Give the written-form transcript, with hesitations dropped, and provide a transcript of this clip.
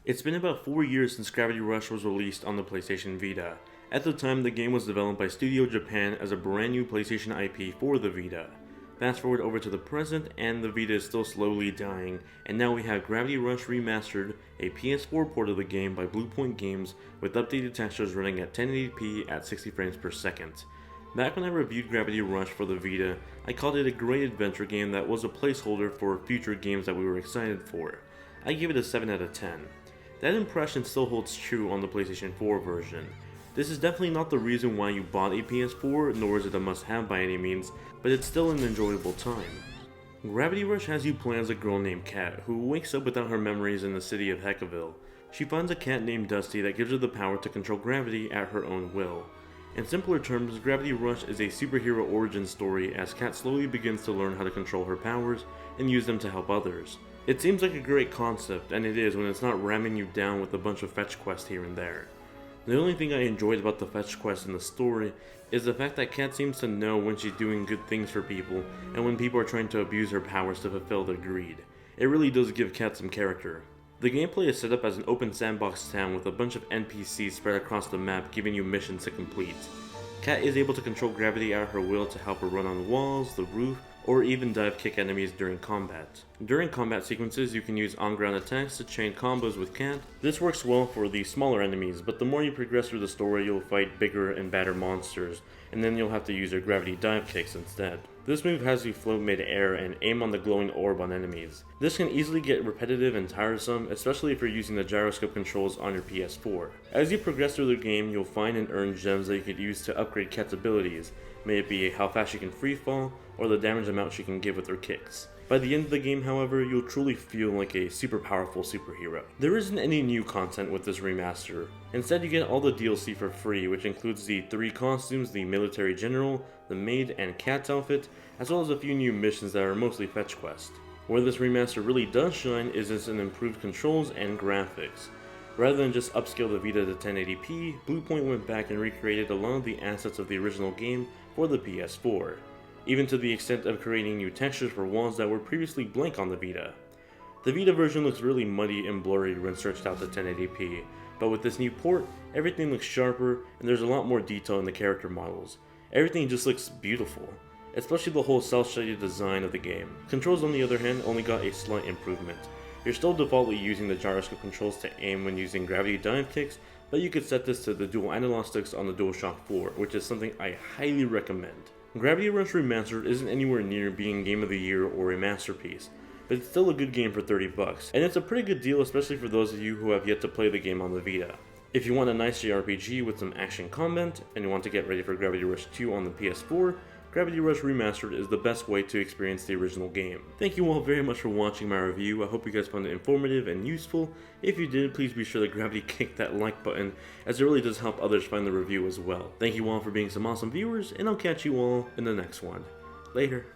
It's been about 4 years since Gravity Rush was released on the PlayStation Vita. At the time, the game was developed by Studio Japan as a brand new PlayStation IP for the Vita. Fast forward over to the present, and the Vita is still slowly dying, and now we have Gravity Rush Remastered, a PS4 port of the game by Bluepoint Games, with updated textures running at 1080p at 60 frames per second. Back when I reviewed Gravity Rush for the Vita, I called it a great adventure game that was a placeholder for future games that we were excited for. I gave it a 7 out of 10. That impression still holds true on the PlayStation 4 version. This is definitely not the reason why you bought a PS4, nor is it a must-have by any means, but it's still an enjoyable time. Gravity Rush has you play as a girl named Kat, who wakes up without her memories in the city of Heckaville. She finds a cat named Dusty that gives her the power to control gravity at her own will. In simpler terms, Gravity Rush is a superhero origin story as Kat slowly begins to learn how to control her powers and use them to help others. It seems like a great concept, and it is when it's not ramming you down with a bunch of fetch quests here and there. The only thing I enjoyed about the fetch quests in the story is the fact that Kat seems to know when she's doing good things for people and when people are trying to abuse her powers to fulfill their greed. It really does give Kat some character. The gameplay is set up as an open sandbox town with a bunch of NPCs spread across the map giving you missions to complete. Kat is able to control gravity at her will to help her run on walls, the roof, or even dive kick enemies during combat. During combat sequences, you can use on-ground attacks to chain combos with Kat. This works well for the smaller enemies, but the more you progress through the story, you'll fight bigger and badder monsters, and then you'll have to use your gravity dive kicks instead. This move has you float mid-air and aim on the glowing orb on enemies. This can easily get repetitive and tiresome, especially if you're using the gyroscope controls on your PS4. As you progress through the game, you'll find and earn gems that you could use to upgrade Kat's abilities, may it be how fast she can freefall, or the damage amount she can give with her kicks. By the end of the game, however, you'll truly feel like a super powerful superhero. There isn't any new content with this remaster. Instead, you get all the DLC for free, which includes the 3 costumes, the military general, the maid, and Kat's outfit, as well as a few new missions that are mostly fetch quests. Where this remaster really does shine is in improved controls and graphics. Rather than just upscale the Vita to 1080p, Bluepoint went back and recreated a lot of the assets of the original game for the PS4. Even to the extent of creating new textures for walls that were previously blank on the Vita. The Vita version looks really muddy and blurry when stretched out to 1080p, but with this new port, everything looks sharper and there's a lot more detail in the character models. Everything just looks beautiful, especially the whole cel-shaded design of the game. Controls, on the other hand, only got a slight improvement. You're still defaultly using the gyroscope controls to aim when using gravity dive kicks, but you could set this to the dual analog sticks on the DualShock 4, which is something I highly recommend. Gravity Rush Remastered isn't anywhere near being Game of the Year or a masterpiece, but it's still a good game for $30, and it's a pretty good deal especially for those of you who have yet to play the game on the Vita. If you want a nice JRPG with some action combat, and you want to get ready for Gravity Rush 2 on the PS4, Gravity Rush Remastered is the best way to experience the original game. Thank you all very much for watching my review. I hope you guys found it informative and useful. If you did, please be sure to gravity kick that like button, as it really does help others find the review as well. Thank you all for being some awesome viewers, and I'll catch you all in the next one. Later.